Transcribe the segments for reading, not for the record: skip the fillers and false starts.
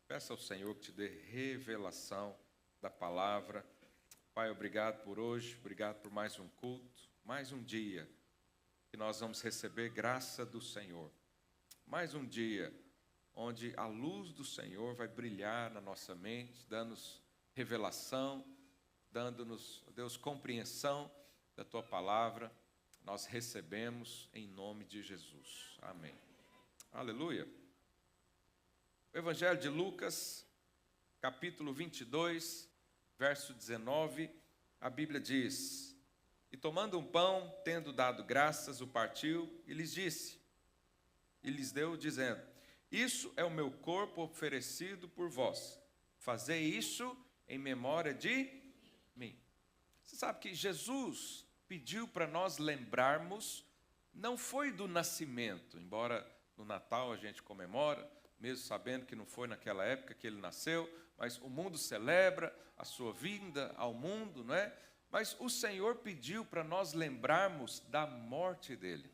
Peça ao Senhor que te dê revelação da palavra. Pai, obrigado por hoje, obrigado por mais um culto, mais um dia que nós vamos receber graça do Senhor. Mais um dia onde a luz do Senhor vai brilhar na nossa mente, dando-nos revelação, dando-nos, Deus, compreensão da Tua palavra. Nós recebemos em nome de Jesus. Amém. Aleluia. O Evangelho de Lucas, capítulo 22, verso 19, a Bíblia diz: E tomando um pão, tendo dado graças, o partiu e lhes disse, e lhes deu, dizendo: Isso é o meu corpo oferecido por vós. Fazei isso em memória de mim. Você sabe que Jesus pediu para nós lembrarmos, não foi do nascimento, embora no Natal a gente comemora, mesmo sabendo que não foi naquela época que ele nasceu, mas o mundo celebra a sua vinda ao mundo, não é? Mas o Senhor pediu para nós lembrarmos da morte dele.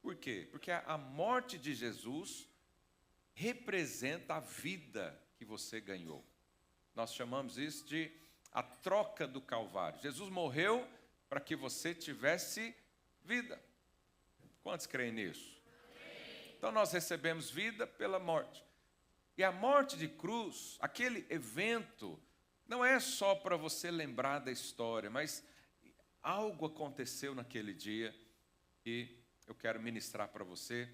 Por quê? Porque a morte de Jesus representa a vida que você ganhou. Nós chamamos isso de a troca do Calvário. Jesus morreu para que você tivesse vida. Quantos creem nisso? Então nós recebemos vida pela morte. E a morte de cruz, aquele evento, não é só para você lembrar da história, mas algo aconteceu naquele dia e eu quero ministrar para você.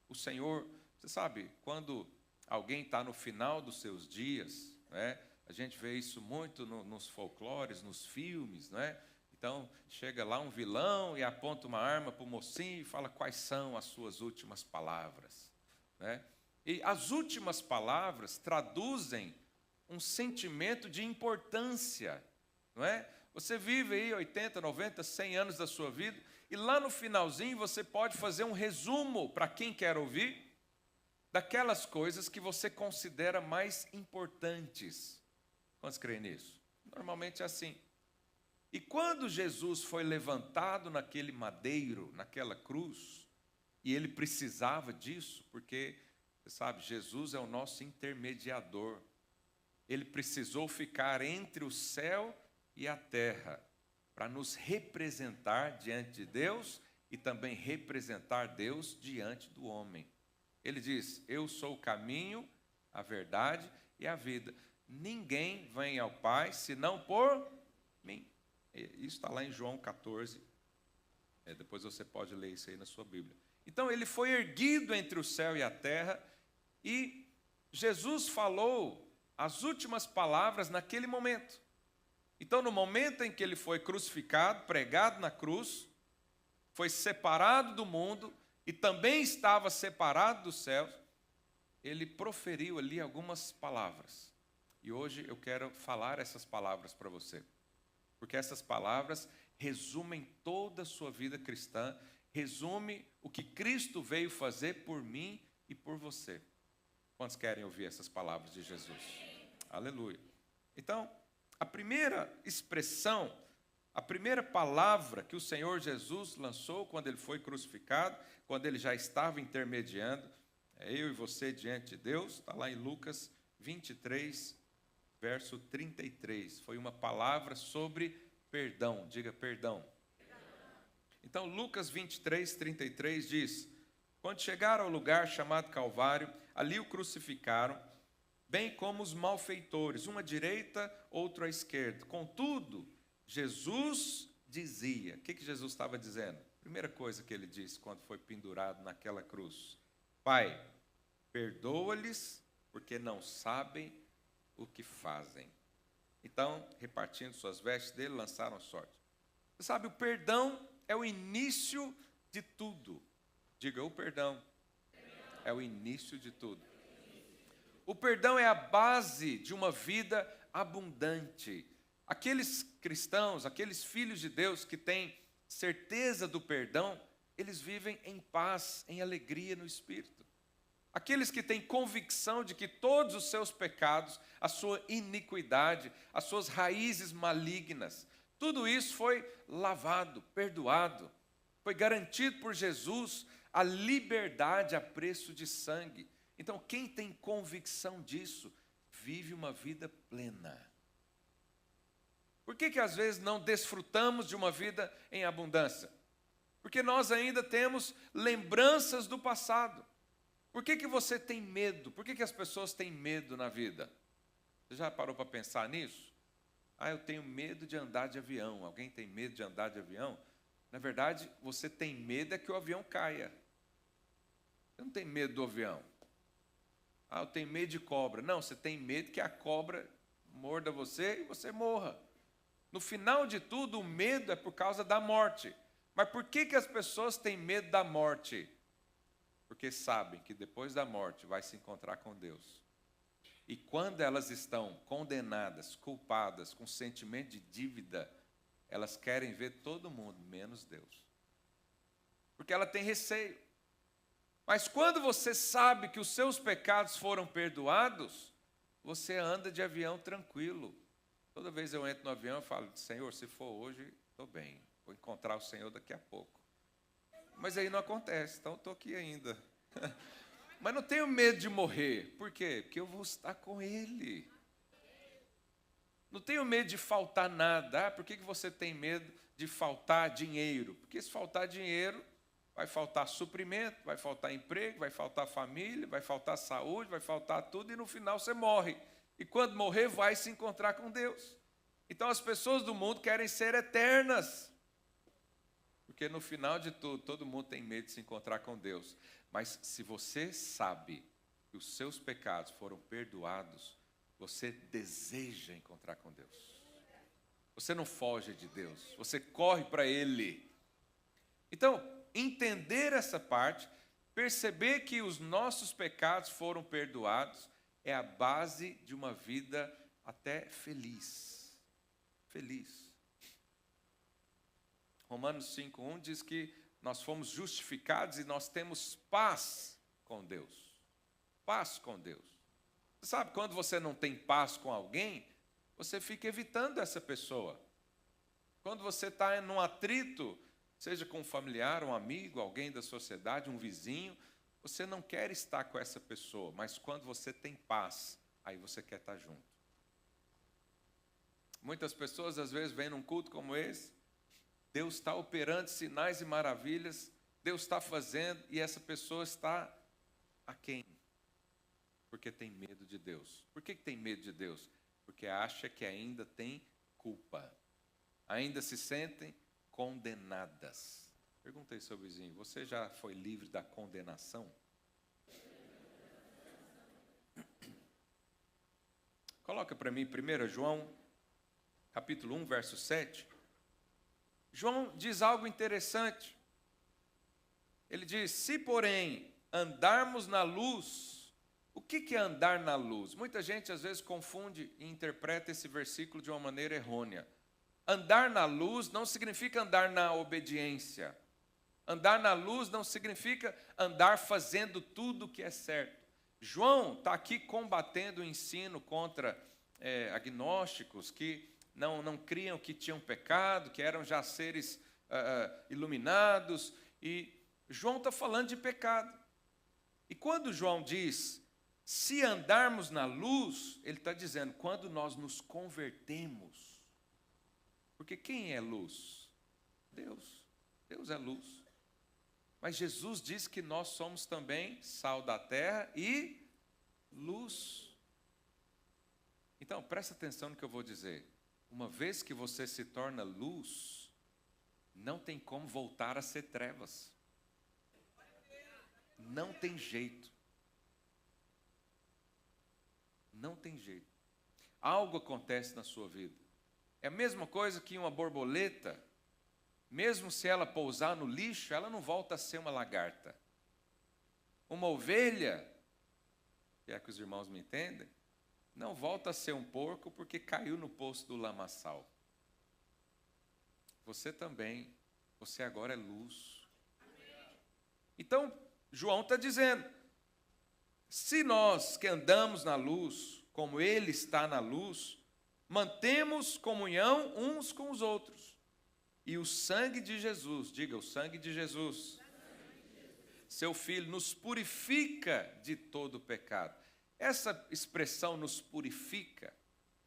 O Senhor, você sabe, quando alguém está no final dos seus dias, né, a gente vê isso muito nos folclores, nos filmes, não é? Então, chega lá um vilão e aponta uma arma para o mocinho e fala quais são as suas últimas palavras, né? E as últimas palavras traduzem um sentimento de importância, não é? Você vive aí 80, 90, 100 anos da sua vida e lá no finalzinho você pode fazer um resumo para quem quer ouvir daquelas coisas que você considera mais importantes. Quantos creem nisso? Normalmente é assim. E quando Jesus foi levantado naquele madeiro, naquela cruz, e ele precisava disso, porque, você sabe, Jesus é o nosso intermediador. Ele precisou ficar entre o céu e a terra, para nos representar diante de Deus e também representar Deus diante do homem. Ele diz: Eu sou o caminho, a verdade e a vida. Ninguém vem ao Pai senão por mim. Isso está lá em João 14. Depois você pode ler isso aí na sua Bíblia. Então ele foi erguido entre o céu e a terra e Jesus falou as últimas palavras naquele momento. Então no momento em que ele foi crucificado, pregado na cruz, foi separado do mundo e também estava separado dos céus, ele proferiu ali algumas palavras. E hoje eu quero falar essas palavras para você. Porque essas palavras resumem toda a sua vida cristã, resume o que Cristo veio fazer por mim e por você. Quantos querem ouvir essas palavras de Jesus? Aleluia. Então, a primeira expressão, a primeira palavra que o Senhor Jesus lançou quando ele foi crucificado, quando ele já estava intermediando, eu e você diante de Deus, está lá em Lucas 23, verso 33, foi uma palavra sobre perdão. Diga perdão. Então, Lucas 23, 33 diz: Quando chegaram ao lugar chamado Calvário, ali o crucificaram, bem como os malfeitores, um à direita, outro à esquerda. Contudo, Jesus dizia, o que Jesus estava dizendo? Primeira coisa que ele disse quando foi pendurado naquela cruz: Pai, perdoa-lhes, porque não sabem o que fazem. Então, repartindo suas vestes dele, lançaram sorte. Você sabe, o perdão é o início de tudo. Diga, o perdão é o início de tudo. O perdão é a base de uma vida abundante. Aqueles cristãos, aqueles filhos de Deus que têm certeza do perdão, eles vivem em paz, em alegria no Espírito. Aqueles que têm convicção de que todos os seus pecados, a sua iniquidade, as suas raízes malignas, tudo isso foi lavado, perdoado, foi garantido por Jesus a liberdade a preço de sangue. Então, quem tem convicção disso, vive uma vida plena. Por que às vezes não desfrutamos de uma vida em abundância? Porque nós ainda temos lembranças do passado. Por que você tem medo? Por que as pessoas têm medo na vida? Você já parou para pensar nisso? Eu tenho medo de andar de avião. Alguém tem medo de andar de avião? Na verdade, você tem medo é que o avião caia. Você não tem medo do avião. Eu tenho medo de cobra. Não, você tem medo que a cobra morda você e você morra. No final de tudo, o medo é por causa da morte. Mas por que as pessoas têm medo da morte? Porque sabem que depois da morte vai se encontrar com Deus. E quando elas estão condenadas, culpadas, com sentimento de dívida, elas querem ver todo mundo, menos Deus. Porque ela tem receio. Mas quando você sabe que os seus pecados foram perdoados, você anda de avião tranquilo. Toda vez eu entro no avião, eu falo, Senhor, se for hoje, estou bem. Vou encontrar o Senhor daqui a pouco. Mas aí não acontece, então estou aqui ainda. Mas não tenho medo de morrer. Por quê? Porque eu vou estar com Ele. Não tenho medo de faltar nada. Por que você tem medo de faltar dinheiro? Porque se faltar dinheiro, vai faltar suprimento, vai faltar emprego, vai faltar família, vai faltar saúde, vai faltar tudo e no final você morre. E quando morrer, vai se encontrar com Deus. Então as pessoas do mundo querem ser eternas. Porque no final de tudo, todo mundo tem medo de se encontrar com Deus. Mas se você sabe que os seus pecados foram perdoados, você deseja encontrar com Deus. Você não foge de Deus, você corre para Ele. Então, entender essa parte, perceber que os nossos pecados foram perdoados, é a base de uma vida até feliz. Feliz. Romanos 5:1 diz que nós fomos justificados e nós temos paz com Deus. Paz com Deus. Você sabe, quando você não tem paz com alguém, você fica evitando essa pessoa. Quando você está num atrito, seja com um familiar, um amigo, alguém da sociedade, um vizinho, você não quer estar com essa pessoa, mas quando você tem paz, aí você quer estar junto. Muitas pessoas às vezes vêm num culto como esse, Deus está operando sinais e maravilhas, Deus está fazendo, e essa pessoa está aquém. Porque tem medo de Deus. Por que tem medo de Deus? Porque acha que ainda tem culpa. Ainda se sentem condenadas. Pergunta aí, seu vizinho, você já foi livre da condenação? Coloca para mim 1 João, capítulo 1, verso 7. João diz algo interessante. Ele diz, se porém andarmos na luz, o que é andar na luz? Muita gente às vezes confunde e interpreta esse versículo de uma maneira errônea. Andar na luz não significa andar na obediência. Andar na luz não significa andar fazendo tudo o que é certo. João está aqui combatendo o ensino contra agnósticos que não criam que tinham pecado, que eram já seres iluminados. E João está falando de pecado. E quando João diz, se andarmos na luz, ele está dizendo, quando nós nos convertemos. Porque quem é luz? Deus. Deus é luz. Mas Jesus diz que nós somos também sal da terra e luz. Então, presta atenção no que eu vou dizer. Uma vez que você se torna luz, não tem como voltar a ser trevas. Não tem jeito. Não tem jeito. Algo acontece na sua vida. É a mesma coisa que uma borboleta, mesmo se ela pousar no lixo, ela não volta a ser uma lagarta. Uma ovelha, se é que os irmãos me entendem, não volta a ser um porco porque caiu no poço do lamaçal. Você também, você agora é luz. Então, João está dizendo, se nós que andamos na luz, como Ele está na luz, mantemos comunhão uns com os outros. E o sangue de Jesus, diga, o sangue de Jesus, seu Filho, nos purifica de todo o pecado. Essa expressão nos purifica,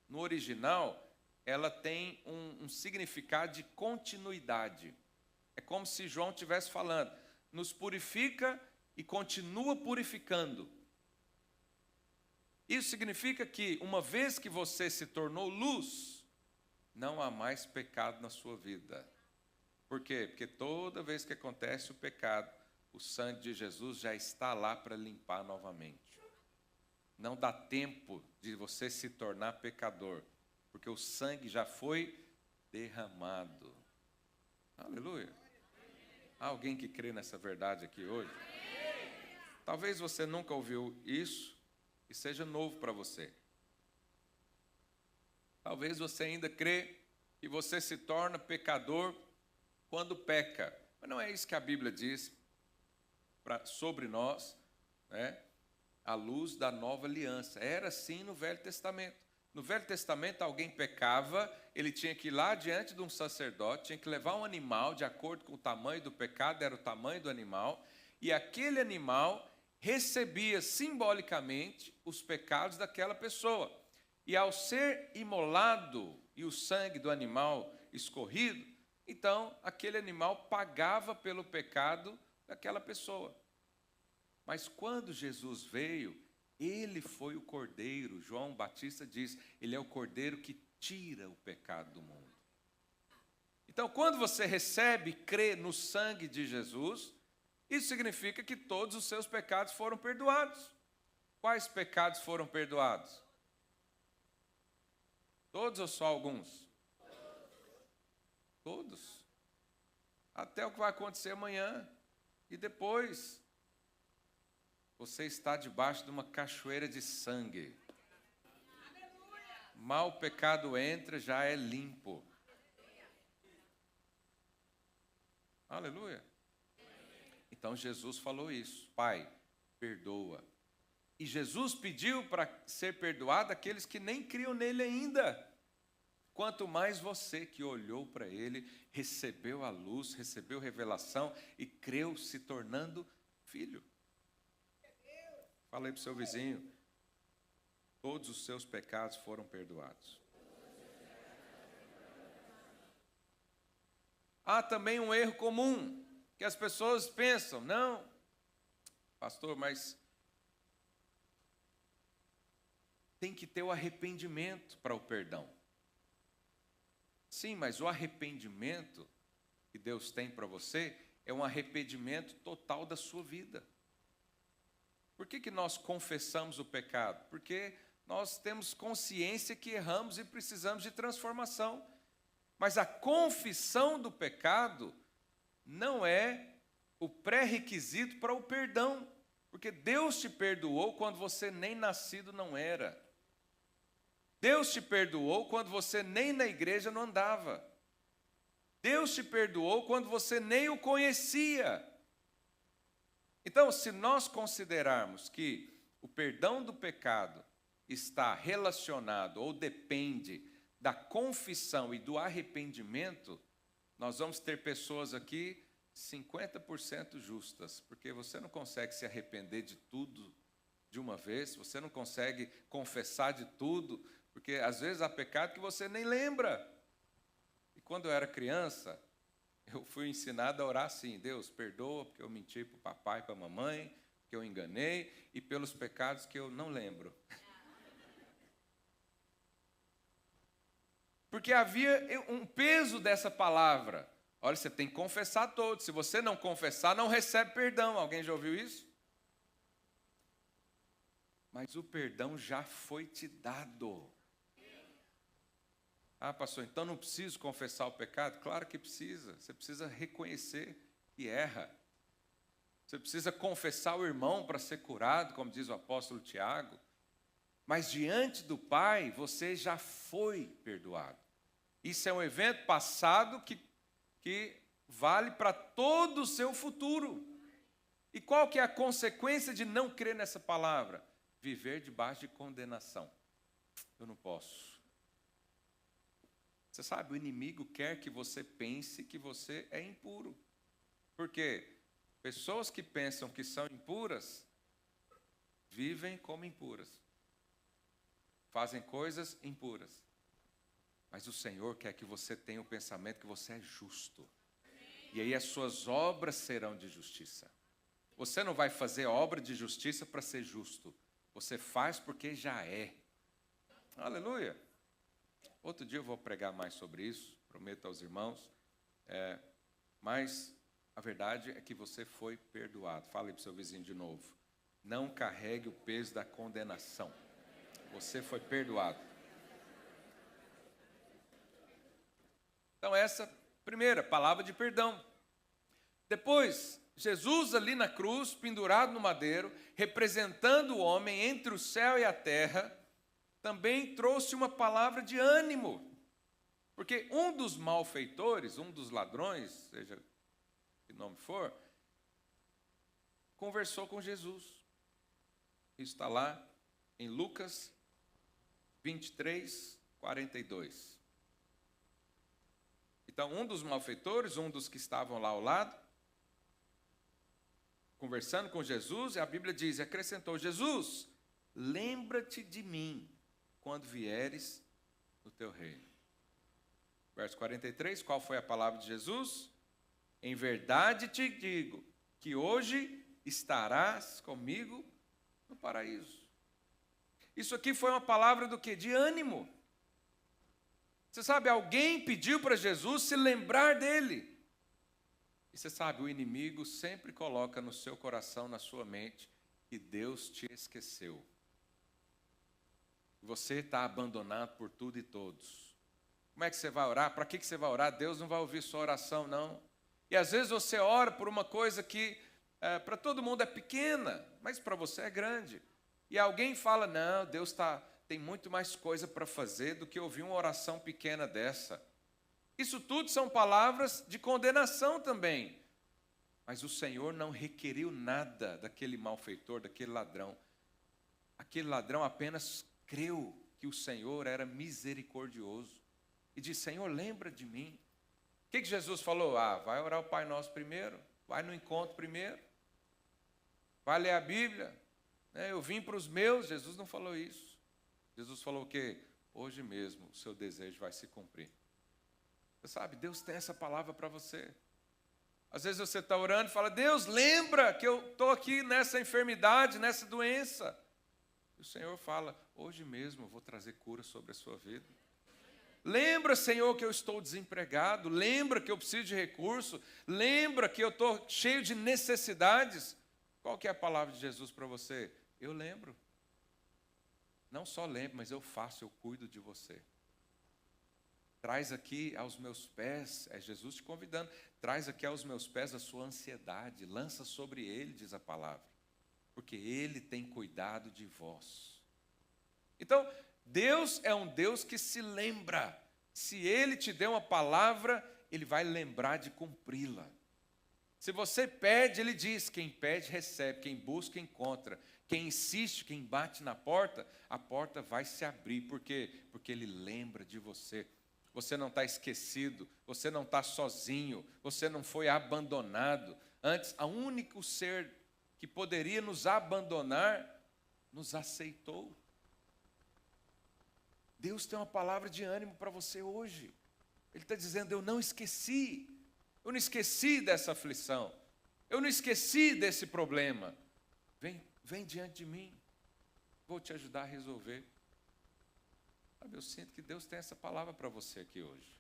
no original, ela tem um significado de continuidade. É como se João estivesse falando, nos purifica e continua purificando. Isso significa que, uma vez que você se tornou luz, não há mais pecado na sua vida. Por quê? Porque toda vez que acontece o pecado, o sangue de Jesus já está lá para limpar novamente. Não dá tempo de você se tornar pecador, porque o sangue já foi derramado. Aleluia. Há alguém que crê nessa verdade aqui hoje? Talvez você nunca ouviu isso e seja novo para você. Talvez você ainda crê que você se torna pecador quando peca. Mas não é isso que a Bíblia diz sobre nós, né? À luz da nova aliança. Era assim no Velho Testamento. No Velho Testamento, alguém pecava, ele tinha que ir lá diante de um sacerdote, tinha que levar um animal de acordo com o tamanho do pecado, era o tamanho do animal, e aquele animal recebia simbolicamente os pecados daquela pessoa. E ao ser imolado e o sangue do animal escorrido, então aquele animal pagava pelo pecado daquela pessoa. Mas quando Jesus veio, ele foi o cordeiro. João Batista diz, ele é o cordeiro que tira o pecado do mundo. Então, quando você recebe e crê no sangue de Jesus, isso significa que todos os seus pecados foram perdoados. Quais pecados foram perdoados? Todos ou só alguns? Todos. Até o que vai acontecer amanhã. E depois, você está debaixo de uma cachoeira de sangue. Mal o pecado entra, já é limpo. Aleluia. Então Jesus falou isso. Pai, perdoa. E Jesus pediu para ser perdoado aqueles que nem criam nele ainda. Quanto mais você que olhou para ele, recebeu a luz, recebeu revelação e creu se tornando filho. Fala aí para o seu vizinho, todos os seus pecados foram perdoados. Há também um erro comum, que as pessoas pensam, não, pastor, mas tem que ter o arrependimento para o perdão. Sim, mas o arrependimento que Deus tem para você é um arrependimento total da sua vida. Por que nós confessamos o pecado? Porque nós temos consciência que erramos e precisamos de transformação. Mas a confissão do pecado não é o pré-requisito para o perdão. Porque Deus te perdoou quando você nem nascido não era. Deus te perdoou quando você nem na igreja não andava. Deus te perdoou quando você nem o conhecia. Então, se nós considerarmos que o perdão do pecado está relacionado ou depende da confissão e do arrependimento, nós vamos ter pessoas aqui 50% justas, porque você não consegue se arrepender de tudo de uma vez, você não consegue confessar de tudo, porque às vezes há pecado que você nem lembra. E quando eu era criança, eu fui ensinado a orar assim, Deus, perdoa porque eu menti para o papai e para a mamãe, que eu enganei, e pelos pecados que eu não lembro. Porque havia um peso dessa palavra. Olha, você tem que confessar todos. Se você não confessar, não recebe perdão. Alguém já ouviu isso? Mas o perdão já foi te dado. Ah, pastor, então não preciso confessar o pecado? Claro que precisa. Você precisa reconhecer que erra. Você precisa confessar o irmão para ser curado, como diz o apóstolo Tiago. Mas diante do Pai, você já foi perdoado. Isso é um evento passado que vale para todo o seu futuro. E qual que é a consequência de não crer nessa palavra? Viver debaixo de condenação. Eu não posso. Você sabe, o inimigo quer que você pense que você é impuro. Por quê? Pessoas que pensam que são impuras, vivem como impuras. Fazem coisas impuras. Mas o Senhor quer que você tenha o pensamento que você é justo. E aí as suas obras serão de justiça. Você não vai fazer obra de justiça para ser justo. Você faz porque já é. Aleluia. Outro dia eu vou pregar mais sobre isso, prometo aos irmãos. Mas a verdade é que você foi perdoado. Fale para o seu vizinho de novo. Não carregue o peso da condenação. Você foi perdoado. Então essa primeira palavra de perdão. Depois, Jesus ali na cruz, pendurado no madeiro, representando o homem entre o céu e a terra, também trouxe uma palavra de ânimo. Porque um dos malfeitores, um dos ladrões, seja que nome for, conversou com Jesus. Isso está lá em Lucas 23, 42. Então, um dos malfeitores, um dos que estavam lá ao lado, conversando com Jesus, e a Bíblia diz, acrescentou, Jesus, lembra-te de mim quando vieres no teu reino. Verso 43, qual foi a palavra de Jesus? Em verdade te digo, que hoje estarás comigo no paraíso. Isso aqui foi uma palavra do quê? De ânimo. Você sabe, alguém pediu para Jesus se lembrar dele. E você sabe, o inimigo sempre coloca no seu coração, na sua mente, que Deus te esqueceu. Você está abandonado por tudo e todos. Como é que você vai orar? Para que você vai orar? Deus não vai ouvir sua oração, não. E às vezes você ora por uma coisa que para todo mundo é pequena, mas para você é grande. E alguém fala, não, Deus tem muito mais coisa para fazer do que ouvir uma oração pequena dessa. Isso tudo são palavras de condenação também. Mas o Senhor não requeriu nada daquele malfeitor, daquele ladrão. Aquele ladrão apenas creu que o Senhor era misericordioso. E disse, Senhor, lembra de mim. O que Jesus falou? Vai orar o Pai Nosso primeiro. Vai no encontro primeiro. Vai ler a Bíblia. Eu vim para os meus. Jesus não falou isso. Jesus falou o quê? Hoje mesmo o seu desejo vai se cumprir. Você sabe, Deus tem essa palavra para você. Às vezes você está orando e fala, Deus, lembra que eu estou aqui nessa enfermidade, nessa doença. E o Senhor fala, hoje mesmo eu vou trazer cura sobre a sua vida. Lembra, Senhor, que eu estou desempregado. Lembra que eu preciso de recurso. Lembra que eu estou cheio de necessidades. Qual que é a palavra de Jesus para você? Eu lembro. Não só lembro, mas eu faço, eu cuido de você. Traz aqui aos meus pés, é Jesus te convidando, traz aqui aos meus pés a sua ansiedade, lança sobre ele, diz a palavra, porque ele tem cuidado de vós. Então, Deus é um Deus que se lembra. Se ele te deu uma palavra, ele vai lembrar de cumpri-la. Se você pede, ele diz, quem pede, recebe, quem busca, encontra. Quem insiste, quem bate na porta, a porta vai se abrir. Por quê? Porque ele lembra de você. Você não está esquecido, você não está sozinho, você não foi abandonado. Antes, o único ser que poderia nos abandonar, nos aceitou. Deus tem uma palavra de ânimo para você hoje. Ele está dizendo, eu não esqueci dessa aflição, eu não esqueci desse problema. Vem diante de mim, vou te ajudar a resolver. Sabe, eu sinto que Deus tem essa palavra para você aqui hoje.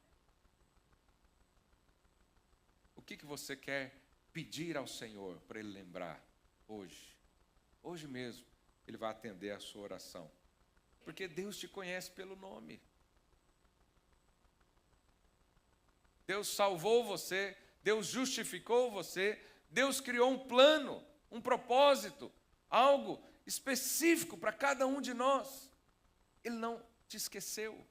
O que você quer pedir ao Senhor para Ele lembrar hoje? Hoje mesmo, Ele vai atender a sua oração. Porque Deus te conhece pelo nome. Deus salvou você, Deus justificou você, Deus criou um plano, um propósito, algo específico para cada um de nós. Ele não te esqueceu.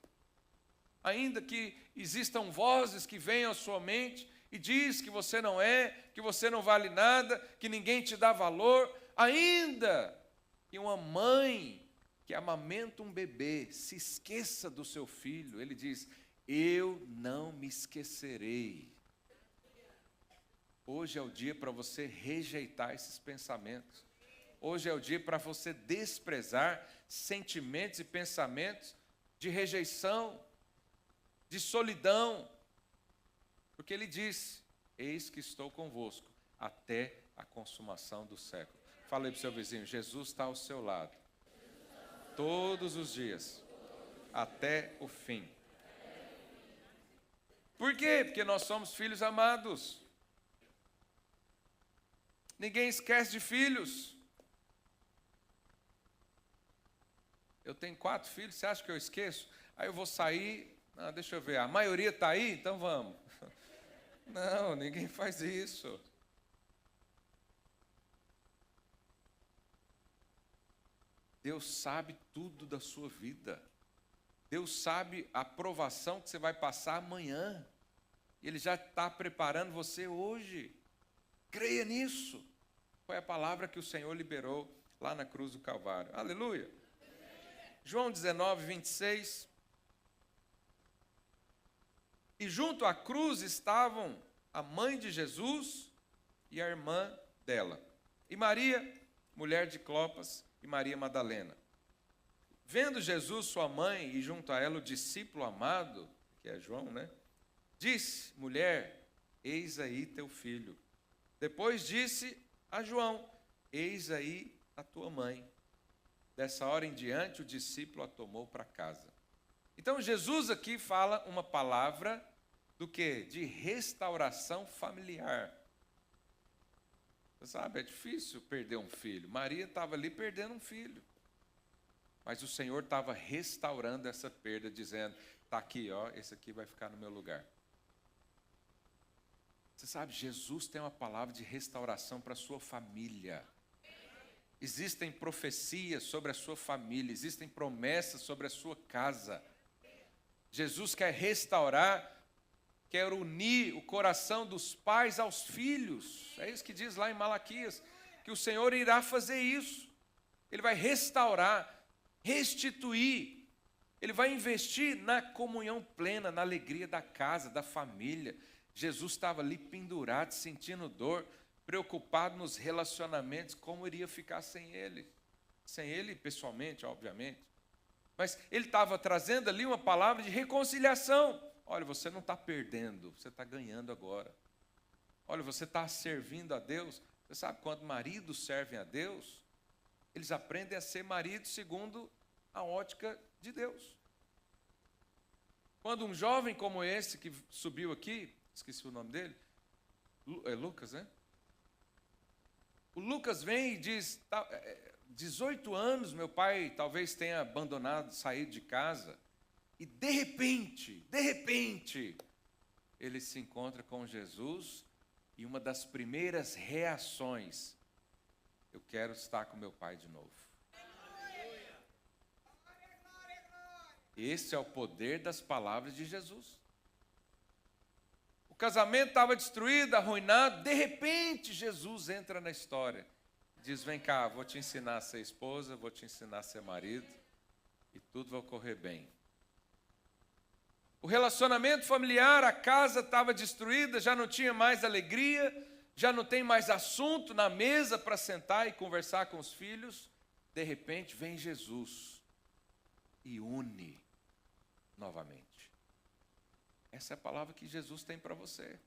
Ainda que existam vozes que venham à sua mente e diz que você não é, que você não vale nada, que ninguém te dá valor, ainda que uma mãe que amamenta um bebê se esqueça do seu filho, ele diz, eu não me esquecerei. Hoje é o dia para você rejeitar esses pensamentos. Hoje é o dia para você desprezar sentimentos e pensamentos de rejeição, de solidão. Porque ele disse: eis que estou convosco até a consumação do século. Fala aí para o seu vizinho: Jesus está ao seu lado todos os dias, até o fim. Por quê? Porque nós somos filhos amados. Ninguém esquece de filhos. Eu tenho 4 filhos, você acha que eu esqueço? Aí eu vou sair, deixa eu ver, a maioria está aí, então vamos. Não, ninguém faz isso. Deus sabe tudo da sua vida. Deus sabe a provação que você vai passar amanhã. Ele já está preparando você hoje. Creia nisso. Foi a palavra que o Senhor liberou lá na cruz do Calvário. Aleluia. João 19, 26. E junto à cruz estavam a mãe de Jesus e a irmã dela. E Maria, mulher de Clopas, e Maria Madalena. Vendo Jesus, sua mãe, e junto a ela o discípulo amado, que é João, né? Disse: mulher, eis aí teu filho. Depois disse a João: eis aí a tua mãe. Dessa hora em diante, o discípulo a tomou para casa. Então, Jesus aqui fala uma palavra do quê? De restauração familiar. Você sabe, é difícil perder um filho. Maria estava ali perdendo um filho. Mas o Senhor estava restaurando essa perda, dizendo: está aqui, ó, esse aqui vai ficar no meu lugar. Você sabe, Jesus tem uma palavra de restauração para a sua família. Existem profecias sobre a sua família, existem promessas sobre a sua casa. Jesus quer restaurar, quer unir o coração dos pais aos filhos. É isso que diz lá em Malaquias, que o Senhor irá fazer isso. Ele vai restaurar, restituir. Ele vai investir na comunhão plena, na alegria da casa, da família. Jesus estava ali pendurado, sentindo dor, preocupado nos relacionamentos, como iria ficar sem ele. Sem ele pessoalmente, obviamente. Mas ele estava trazendo ali uma palavra de reconciliação. Olha, você não está perdendo, você está ganhando agora. Olha, você está servindo a Deus. Você sabe, quando maridos servem a Deus, eles aprendem a ser maridos segundo a ótica de Deus. Quando um jovem como esse que subiu aqui, esqueci o nome dele, é Lucas, né? O Lucas vem e diz: 18 anos meu pai talvez tenha abandonado, saído de casa, e de repente, ele se encontra com Jesus, e uma das primeiras reações: eu quero estar com meu pai de novo. Esse é o poder das palavras de Jesus. O casamento estava destruído, arruinado, de repente Jesus entra na história. Diz: vem cá, vou te ensinar a ser esposa, vou te ensinar a ser marido, e tudo vai correr bem. O relacionamento familiar, a casa estava destruída, já não tinha mais alegria, já não tem mais assunto na mesa para sentar e conversar com os filhos. De repente vem Jesus e une novamente. Essa é a palavra que Jesus tem para você.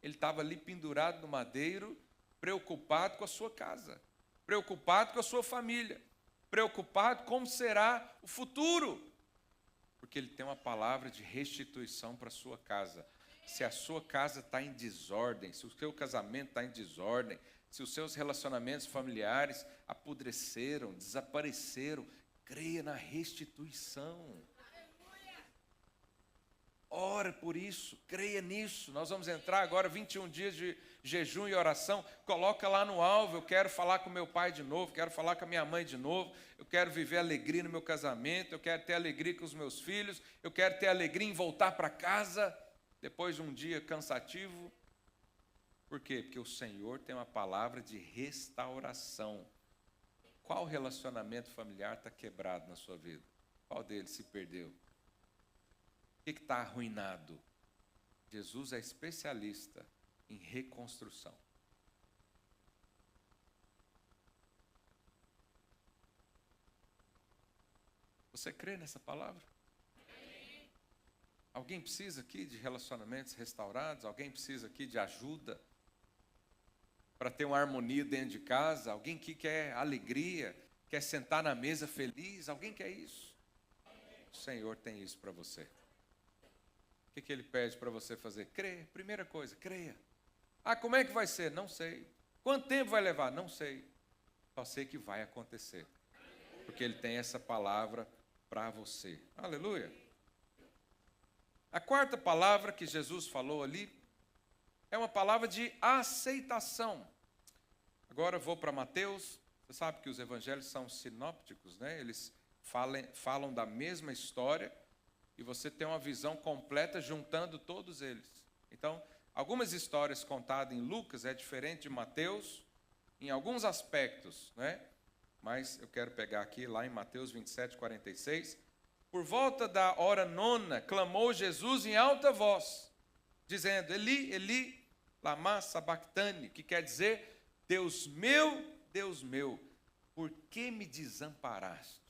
Ele estava ali pendurado no madeiro, preocupado com a sua casa, preocupado com a sua família, preocupado como será o futuro, porque ele tem uma palavra de restituição para a sua casa. Se a sua casa está em desordem, se o seu casamento está em desordem, se os seus relacionamentos familiares apodreceram, desapareceram, creia na restituição. Ora por isso, creia nisso. Nós vamos entrar agora 21 dias de jejum e oração. Coloca lá no alvo: eu quero falar com meu pai de novo, quero falar com a minha mãe de novo, eu quero viver alegria no meu casamento, eu quero ter alegria com os meus filhos, eu quero ter alegria em voltar para casa depois de um dia cansativo. Por quê? Porque o Senhor tem uma palavra de restauração. Qual relacionamento familiar está quebrado na sua vida? Qual deles se perdeu? O que está arruinado? Jesus é especialista em reconstrução. Você crê nessa palavra? Alguém precisa aqui de relacionamentos restaurados? Alguém precisa aqui de ajuda para ter uma harmonia dentro de casa? Alguém que quer alegria, quer sentar na mesa feliz? Alguém quer isso? O Senhor tem isso para você. O que Ele pede para você fazer? Crer. Primeira coisa, creia. Ah, como é que vai ser? Não sei. Quanto tempo vai levar? Não sei. Só sei que vai acontecer. Porque Ele tem essa palavra para você. Aleluia. A quarta palavra que Jesus falou ali é uma palavra de aceitação. Agora eu vou para Mateus. Você sabe que os evangelhos são sinópticos, né? Eles falam da mesma história e você tem uma visão completa juntando todos eles. Então, algumas histórias contadas em Lucas é diferente de Mateus em alguns aspectos, né? Mas eu quero pegar aqui lá em Mateus 27, 46. Por volta da hora nona, clamou Jesus em alta voz, dizendo: Eli, Eli, lama sabachthani, que quer dizer: Deus meu, por que me desamparaste?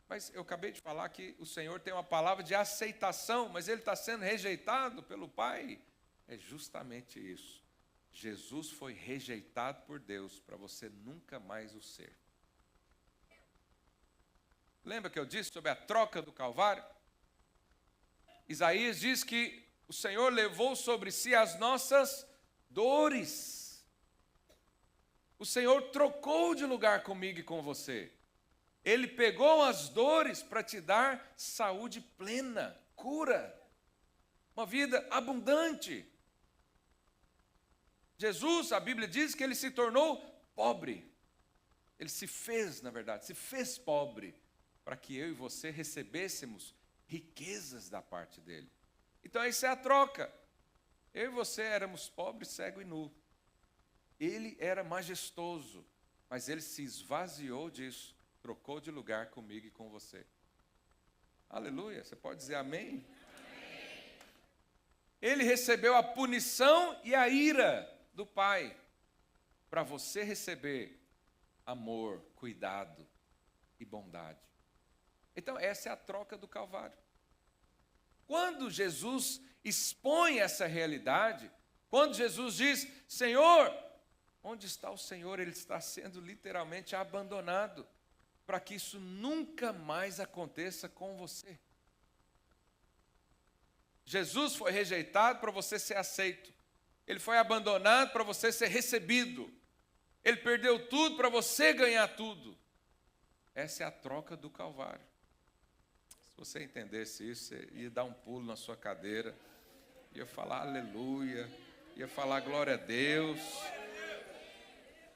Mas eu acabei de falar que o Senhor tem uma palavra de aceitação, mas Ele está sendo rejeitado pelo Pai. É justamente isso. Jesus foi rejeitado por Deus para você nunca mais o ser. Lembra que eu disse sobre a troca do Calvário? Isaías diz que o Senhor levou sobre si as nossas dores. O Senhor trocou de lugar comigo e com você. Ele pegou as dores para te dar saúde plena, cura, uma vida abundante. Jesus, a Bíblia diz que Ele se tornou pobre. Ele se fez, na verdade, se fez pobre, para que eu e você recebêssemos riquezas da parte dEle. Então, essa é a troca. Eu e você éramos pobres, cego e nu. Ele era majestoso, mas Ele se esvaziou disso, trocou de lugar comigo e com você. Aleluia, você pode dizer amém? Amém. Ele recebeu a punição e a ira do Pai, para você receber amor, cuidado e bondade. Então, essa é a troca do Calvário. Quando Jesus expõe essa realidade, quando Jesus diz: Senhor, onde está o Senhor? Ele está sendo literalmente abandonado, para que isso nunca mais aconteça com você. Jesus foi rejeitado para você ser aceito. Ele foi abandonado para você ser recebido. Ele perdeu tudo para você ganhar tudo. Essa é a troca do Calvário. Se você entendesse isso, você ia dar um pulo na sua cadeira, ia falar aleluia, ia falar glória a Deus.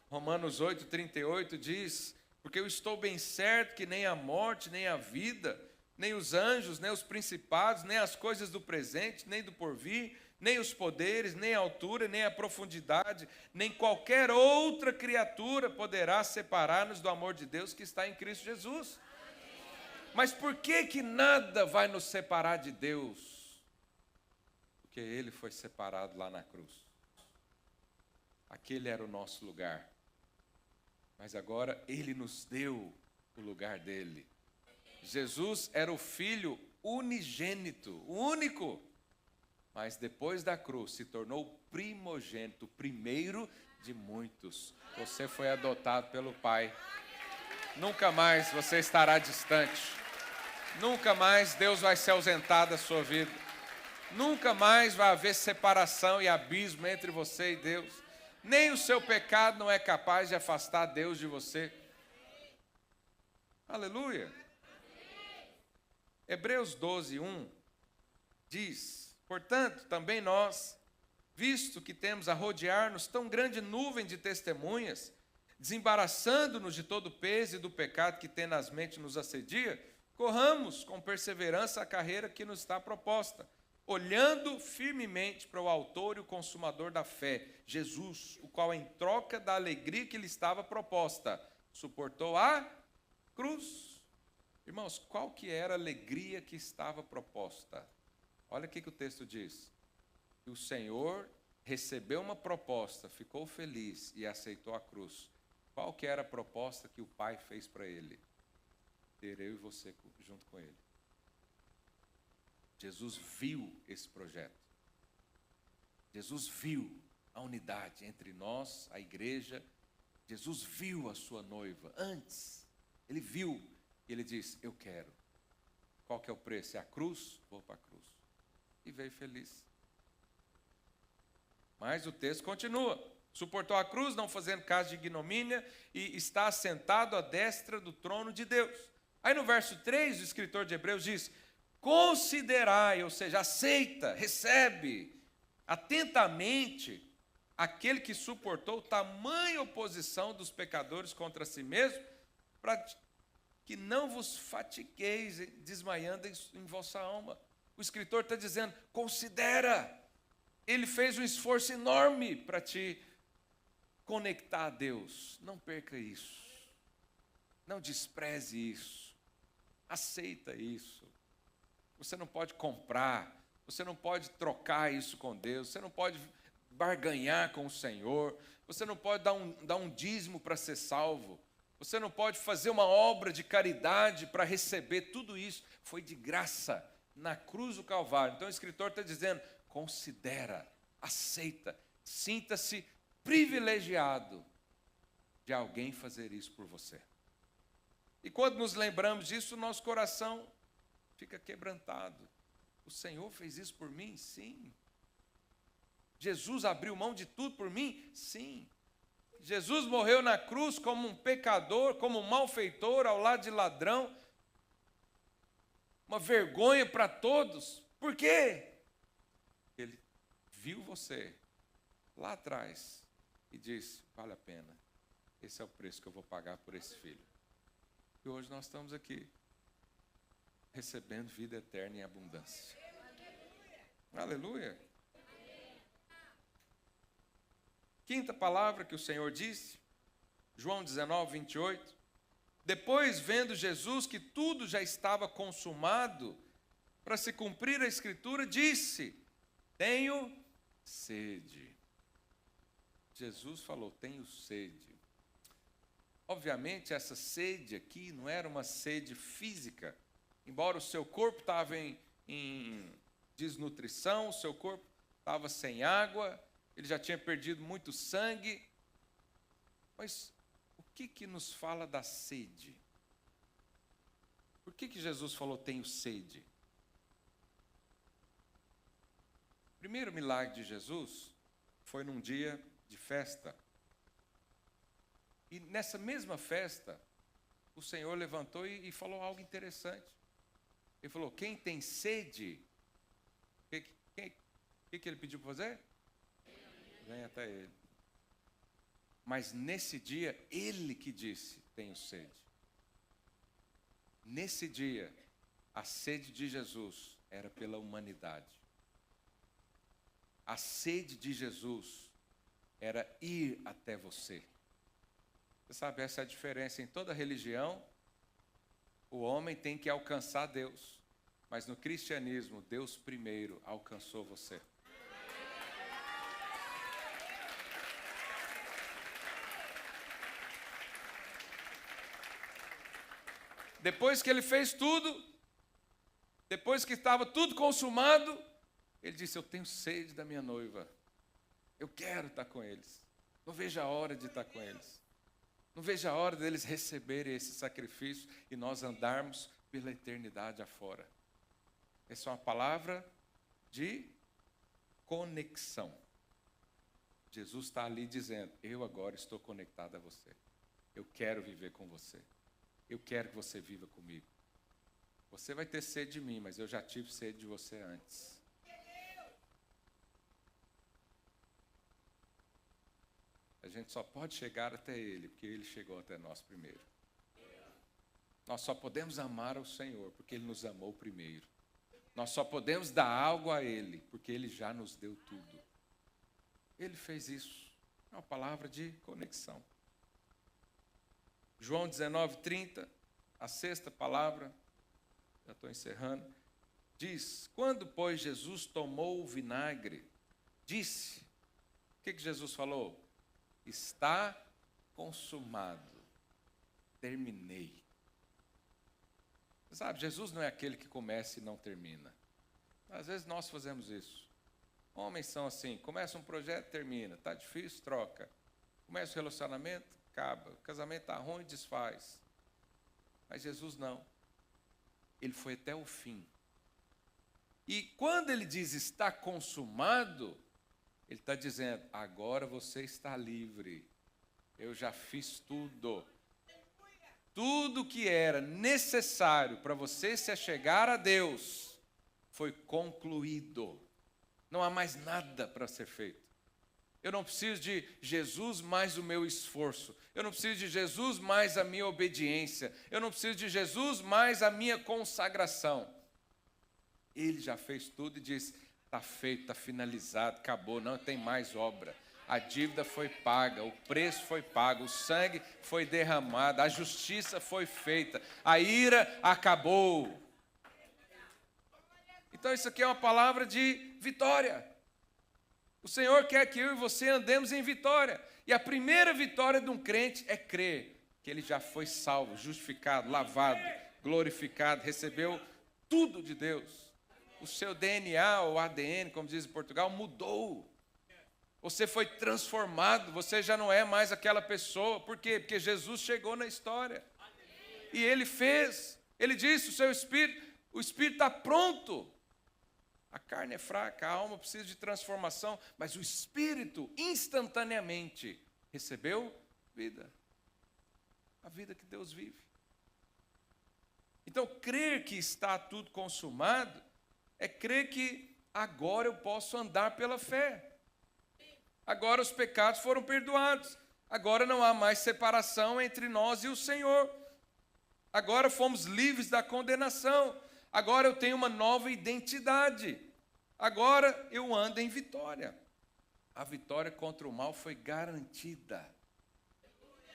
Romanos 8:38 diz: porque eu estou bem certo que nem a morte, nem a vida, nem os anjos, nem os principados, nem as coisas do presente, nem do porvir, nem os poderes, nem a altura, nem a profundidade, nem qualquer outra criatura poderá separar-nos do amor de Deus que está em Cristo Jesus. Mas por que nada vai nos separar de Deus? Porque Ele foi separado lá na cruz. Aquele era o nosso lugar. Mas agora Ele nos deu o lugar dEle. Jesus era o Filho unigênito, o único. Mas depois da cruz se tornou primogênito, o primeiro de muitos. Você foi adotado pelo Pai. Nunca mais você estará distante. Nunca mais Deus vai se ausentar da sua vida. Nunca mais vai haver separação e abismo entre você e Deus. Nem o seu pecado não é capaz de afastar Deus de você. Aleluia. Hebreus 12:1 diz: portanto, também nós, visto que temos a rodear-nos tão grande nuvem de testemunhas, desembaraçando-nos de todo o peso e do pecado que tenazmente nos assedia, corramos com perseverança a carreira que nos está proposta, olhando firmemente para o autor e o consumador da fé, Jesus, o qual, em troca da alegria que lhe estava proposta, suportou a cruz. Irmãos, qual que era a alegria que estava proposta? Olha o que o texto diz. Que o Senhor recebeu uma proposta, ficou feliz e aceitou a cruz, qual que era a proposta que o Pai fez para ele? Ter eu e você junto com ele. Jesus viu esse projeto. Jesus viu a unidade entre nós, a igreja. Jesus viu a sua noiva antes. Ele viu e ele disse, eu quero. Qual que é o preço? É a cruz? Vou para a cruz. E veio feliz. Mas o texto continua. Suportou a cruz, não fazendo caso de ignomínia, e está assentado à destra do trono de Deus. Aí no verso 3, o escritor de Hebreus diz, considerai, ou seja, aceita, recebe atentamente aquele que suportou tamanha oposição dos pecadores contra si mesmo, para que não vos fatigueis desmaiando em vossa alma. O escritor está dizendo, considera, ele fez um esforço enorme para te conectar a Deus. Não perca isso, não despreze isso, aceita isso. Você não pode comprar, você não pode trocar isso com Deus, você não pode barganhar com o Senhor, você não pode dar um dízimo para ser salvo, você não pode fazer uma obra de caridade para receber tudo isso. Foi de graça, na cruz do Calvário. Então o escritor está dizendo, considera, aceita, sinta-se privilegiado de alguém fazer isso por você. E quando nos lembramos disso, nosso coração fica quebrantado. O Senhor fez isso por mim? Sim. Jesus abriu mão de tudo por mim? Sim. Jesus morreu na cruz como um pecador, como um malfeitor, ao lado de ladrão. Uma vergonha para todos. Por quê? Ele viu você lá atrás e disse, vale a pena. Esse é o preço que eu vou pagar por esse filho. E hoje nós estamos aqui, recebendo vida eterna em abundância. Aleluia. Quinta palavra que o Senhor disse, João 19, 28. Depois, vendo Jesus que tudo já estava consumado, para se cumprir a Escritura, disse, tenho sede. Jesus falou, tenho sede. Obviamente, essa sede aqui não era uma sede física, embora o seu corpo estava em desnutrição, o seu corpo estava sem água, ele já tinha perdido muito sangue. Mas o que nos fala da sede? Por que Jesus falou, tenho sede? O primeiro milagre de Jesus foi num dia de festa. E nessa mesma festa, o Senhor levantou e falou algo interessante. Ele falou, quem tem sede, o que ele pediu para fazer? Vem até ele. Mas nesse dia, ele que disse, tenho sede. Nesse dia, a sede de Jesus era pela humanidade. A sede de Jesus era ir até você. Você sabe, essa é a diferença. Em toda religião, o homem tem que alcançar Deus. Mas no cristianismo, Deus primeiro alcançou você. Depois que ele fez tudo, depois que estava tudo consumado, ele disse, eu tenho sede da minha noiva. Eu quero estar com eles. Não vejo a hora de estar com eles. Não vejo a hora deles receberem esse sacrifício e nós andarmos pela eternidade afora. Essa é uma palavra de conexão. Jesus está ali dizendo, eu agora estou conectado a você. Eu quero viver com você. Eu quero que você viva comigo. Você vai ter sede de mim, mas eu já tive sede de você antes. A gente só pode chegar até Ele, porque Ele chegou até nós primeiro. Nós só podemos amar ao Senhor, porque Ele nos amou primeiro. Nós só podemos dar algo a Ele, porque Ele já nos deu tudo. Ele fez isso. É uma palavra de conexão. João 19, 30, a sexta palavra, já estou encerrando, diz, quando, pois, Jesus tomou o vinagre, disse, O que Jesus falou? Está consumado. Terminei. Você sabe, Jesus não é aquele que começa e não termina. Às vezes nós fazemos isso. Homens são assim, começa um projeto, termina. Está difícil, troca. Começa o relacionamento, acaba. O casamento está ruim, desfaz. Mas Jesus não. Ele foi até o fim. E quando ele diz está consumado, ele está dizendo, agora você está livre. Eu já fiz tudo. Tudo que era necessário para você se achegar a Deus foi concluído. Não há mais nada para ser feito. Eu não preciso de Jesus mais o meu esforço. Eu não preciso de Jesus mais a minha obediência. Eu não preciso de Jesus mais a minha consagração. Ele já fez tudo e disse, está feito, está finalizado, acabou, não tem mais obra. A dívida foi paga, o preço foi pago, o sangue foi derramado, a justiça foi feita, a ira acabou. Então isso aqui é uma palavra de vitória. O Senhor quer que eu e você andemos em vitória. E a primeira vitória de um crente é crer que ele já foi salvo, justificado, lavado, glorificado, recebeu tudo de Deus. O seu DNA, ou ADN, como diz em Portugal, mudou. Você foi transformado, você já não é mais aquela pessoa. Por quê? Porque Jesus chegou na história. E Ele fez. Ele disse, o Espírito está pronto. A carne é fraca, a alma precisa de transformação, mas o Espírito instantaneamente recebeu vida. A vida que Deus vive. Então, crer que está tudo consumado é crer que agora eu posso andar pela fé. Agora os pecados foram perdoados. Agora não há mais separação entre nós e o Senhor. Agora fomos livres da condenação. Agora eu tenho uma nova identidade. Agora eu ando em vitória. A vitória contra o mal foi garantida.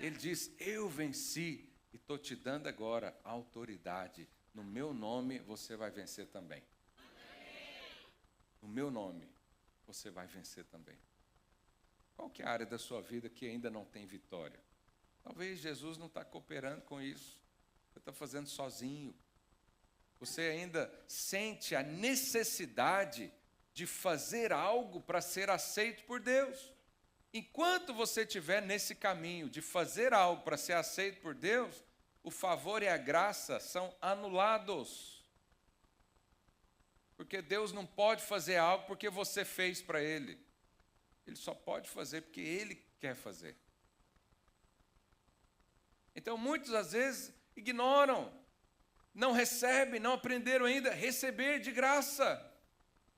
Ele diz, eu venci e estou te dando agora a autoridade. No meu nome você vai vencer também. No meu nome você vai vencer também. Qual que é a área da sua vida que ainda não tem vitória? Talvez Jesus não está cooperando com isso. Você está fazendo sozinho. Você ainda sente a necessidade de fazer algo para ser aceito por Deus. Enquanto você estiver nesse caminho de fazer algo para ser aceito por Deus, o favor e a graça são anulados. Porque Deus não pode fazer algo porque você fez para Ele. Ele só pode fazer porque Ele quer fazer. Então, muitos às vezes ignoram, não recebem, não aprenderam ainda a receber de graça,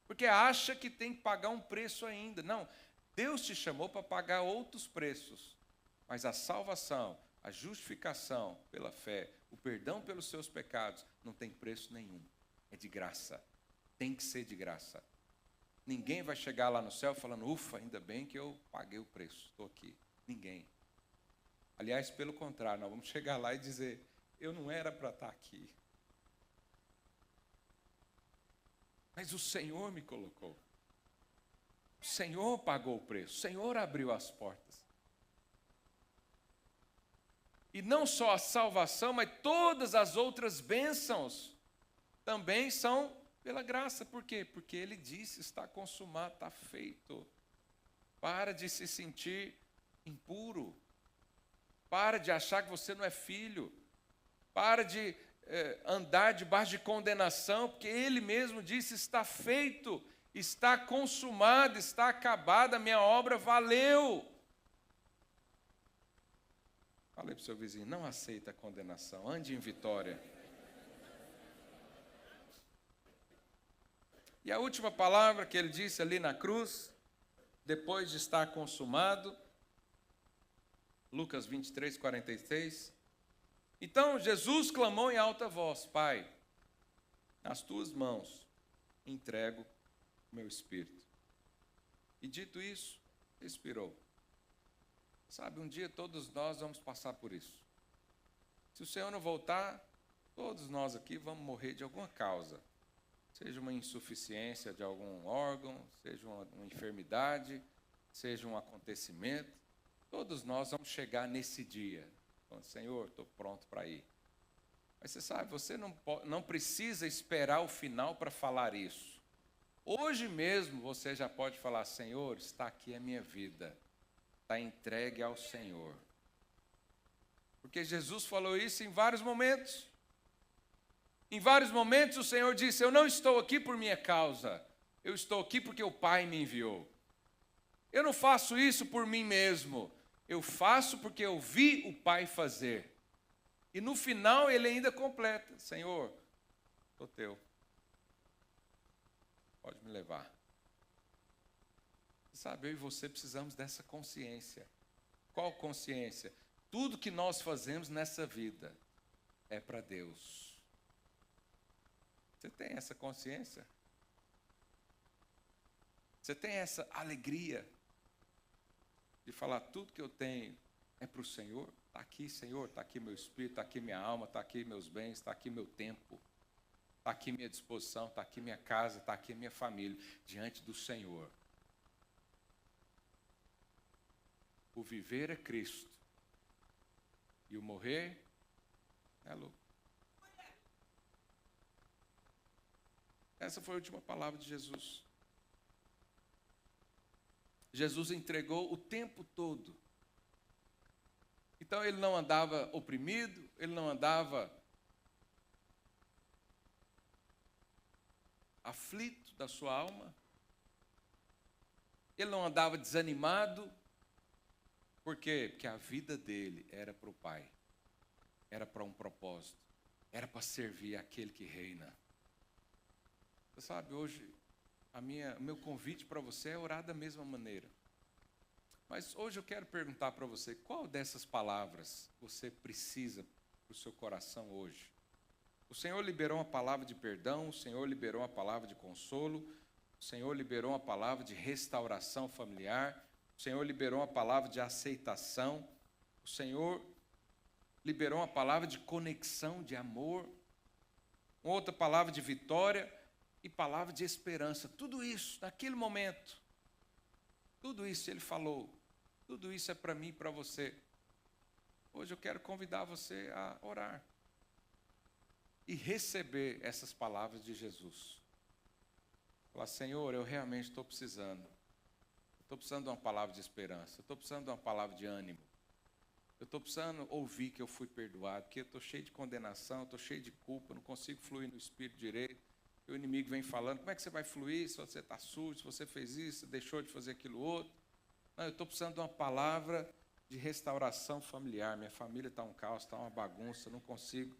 porque acha que tem que pagar um preço ainda. Não, Deus te chamou para pagar outros preços, mas a salvação, a justificação pela fé, o perdão pelos seus pecados, não tem preço nenhum, é de graça, tem que ser de graça. Ninguém vai chegar lá no céu falando, ufa, ainda bem que eu paguei o preço, estou aqui. Ninguém. Aliás, pelo contrário, nós vamos chegar lá e dizer, eu não era para estar aqui. Mas o Senhor me colocou. O Senhor pagou o preço, o Senhor abriu as portas. E não só a salvação, mas todas as outras bênçãos também são pela graça. Por quê? Porque Ele disse, está consumado, está feito. Para de se sentir impuro. Para de achar que você não é filho. Para de andar debaixo de condenação, porque Ele mesmo disse, está feito, está consumado, está acabada, a minha obra valeu. Falei para o seu vizinho, não aceita a condenação, ande em vitória. E a última palavra que ele disse ali na cruz, depois de estar consumado, Lucas 23, 46. Então Jesus clamou em alta voz, Pai, nas tuas mãos entrego o meu espírito. E dito isso, expirou. Sabe, um dia todos nós vamos passar por isso. Se o Senhor não voltar, todos nós aqui vamos morrer de alguma causa. Seja uma insuficiência de algum órgão, seja uma enfermidade, seja um acontecimento, todos nós vamos chegar nesse dia. Falando, Senhor, estou pronto para ir. Mas você sabe, você não precisa esperar o final para falar isso. Hoje mesmo você já pode falar, Senhor, está aqui a minha vida, está entregue ao Senhor. Porque Jesus falou isso em vários momentos. Em vários momentos o Senhor disse, eu não estou aqui por minha causa, eu estou aqui porque o Pai me enviou. Eu não faço isso por mim mesmo, eu faço porque eu vi o Pai fazer. E no final ele ainda completa, Senhor, sou teu. Pode me levar. Sabe, eu e você precisamos dessa consciência. Qual consciência? Tudo que nós fazemos nessa vida é para Deus. Você tem essa consciência? Você tem essa alegria de falar tudo que eu tenho é para o Senhor? Está aqui, Senhor, está aqui meu espírito, está aqui minha alma, está aqui meus bens, está aqui meu tempo, está aqui minha disposição, está aqui minha casa, está aqui minha família, diante do Senhor. O viver é Cristo e o morrer é lucro. Essa foi a última palavra de Jesus. Jesus entregou o tempo todo. Então ele não andava oprimido, ele não andava aflito da sua alma, ele não andava desanimado. Por quê? Porque a vida dele era para o Pai, era para um propósito, era para servir aquele que reina. Você sabe, hoje, o meu convite para você é orar da mesma maneira. Mas hoje eu quero perguntar para você, qual dessas palavras você precisa para o seu coração hoje? O Senhor liberou uma palavra de perdão, o Senhor liberou uma palavra de consolo, o Senhor liberou uma palavra de restauração familiar, o Senhor liberou uma palavra de aceitação, o Senhor liberou uma palavra de conexão, de amor, uma outra palavra de vitória e palavra de esperança. Tudo isso, naquele momento, tudo isso Ele falou, tudo isso é para mim e para você. Hoje eu quero convidar você a orar e receber essas palavras de Jesus. Falar, Senhor, eu realmente estou precisando. Estou precisando de uma palavra de esperança. Estou precisando de uma palavra de ânimo. Eu estou precisando ouvir que eu fui perdoado, porque eu estou cheio de condenação, estou cheio de culpa, não consigo fluir no Espírito direito. O inimigo vem falando, como é que você vai fluir se você está sujo, se você fez isso, deixou de fazer aquilo outro. Não, eu estou precisando de uma palavra de restauração familiar. Minha família está um caos, está uma bagunça, não consigo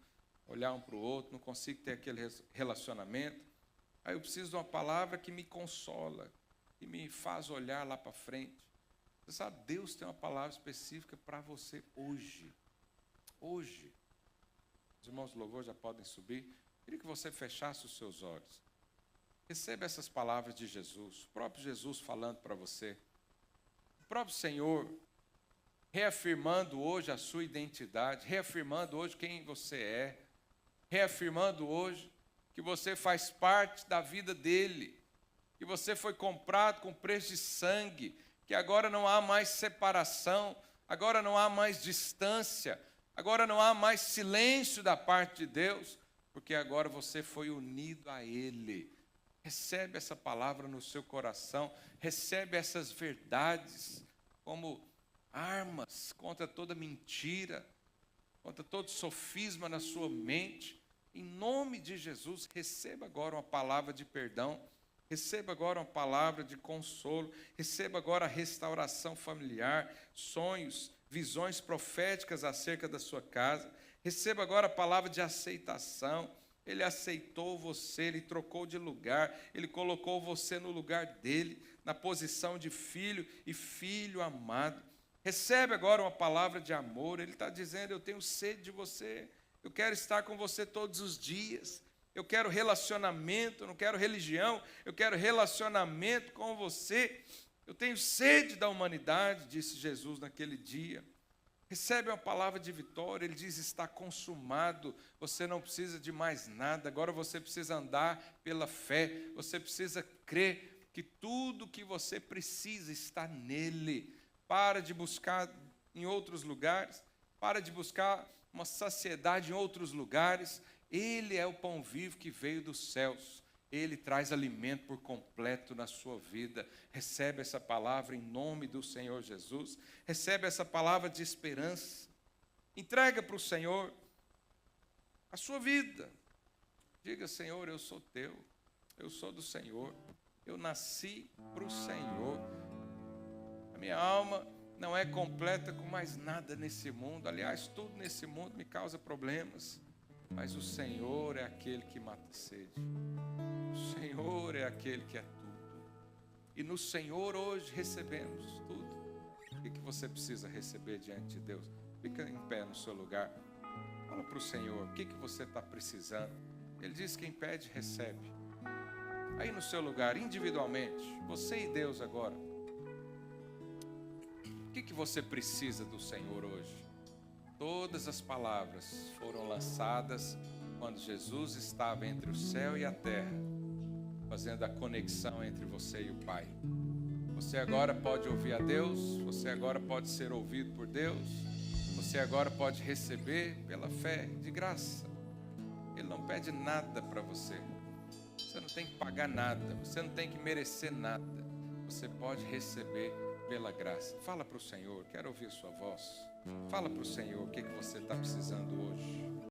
olhar um para o outro, não consigo ter aquele relacionamento. Aí eu preciso de uma palavra que me consola, que me faz olhar lá para frente. Você sabe, Deus tem uma palavra específica para você hoje. Hoje. Os irmãos do louvor já podem subir. Queria que você fechasse os seus olhos. Receba essas palavras de Jesus, o próprio Jesus falando para você. O próprio Senhor reafirmando hoje a sua identidade, reafirmando hoje quem você é, reafirmando hoje que você faz parte da vida dele, que você foi comprado com preço de sangue, que agora não há mais separação, agora não há mais distância, agora não há mais silêncio da parte de Deus, porque agora você foi unido a Ele. Recebe essa palavra no seu coração, recebe essas verdades como armas contra toda mentira, contra todo sofisma na sua mente. Em nome de Jesus, receba agora uma palavra de perdão, receba agora uma palavra de consolo, receba agora a restauração familiar, sonhos, visões proféticas acerca da sua casa. Receba agora a palavra de aceitação. Ele aceitou você, Ele trocou de lugar, Ele colocou você no lugar dEle, na posição de filho e filho amado. Recebe agora uma palavra de amor. Ele está dizendo, eu tenho sede de você, eu quero estar com você todos os dias, eu quero relacionamento, eu não quero religião, eu quero relacionamento com você. Eu tenho sede da humanidade, disse Jesus naquele dia. Recebe uma palavra de vitória, ele diz, está consumado, você não precisa de mais nada, agora você precisa andar pela fé, você precisa crer que tudo que você precisa está nele. Para de buscar em outros lugares, para de buscar uma saciedade em outros lugares. Ele é o pão vivo que veio dos céus. Ele traz alimento por completo na sua vida. Recebe essa palavra em nome do Senhor Jesus. Recebe essa palavra de esperança. Entrega para o Senhor a sua vida. Diga: Senhor, eu sou teu. Eu sou do Senhor. Eu nasci para o Senhor. A minha alma não é completa com mais nada nesse mundo. Aliás, tudo nesse mundo me causa problemas. Mas o Senhor é aquele que mata a sede. O Senhor é aquele que é tudo. E no Senhor hoje recebemos tudo. O que você precisa receber diante de Deus? Fica em pé no seu lugar. Fala para o Senhor, o que você está precisando? Ele diz: quem pede, recebe. Aí no seu lugar, individualmente, você e Deus agora. O que você precisa do Senhor hoje? Todas as palavras foram lançadas quando Jesus estava entre o céu e a terra, fazendo a conexão entre você e o Pai. Você agora pode ouvir a Deus, você agora pode ser ouvido por Deus, você agora pode receber pela fé, de graça. Ele não pede nada para você. Você não tem que pagar nada, você não tem que merecer nada. Você pode receber pela graça. Fala para o Senhor, quero ouvir sua voz. Fala para o Senhor o que você está precisando hoje.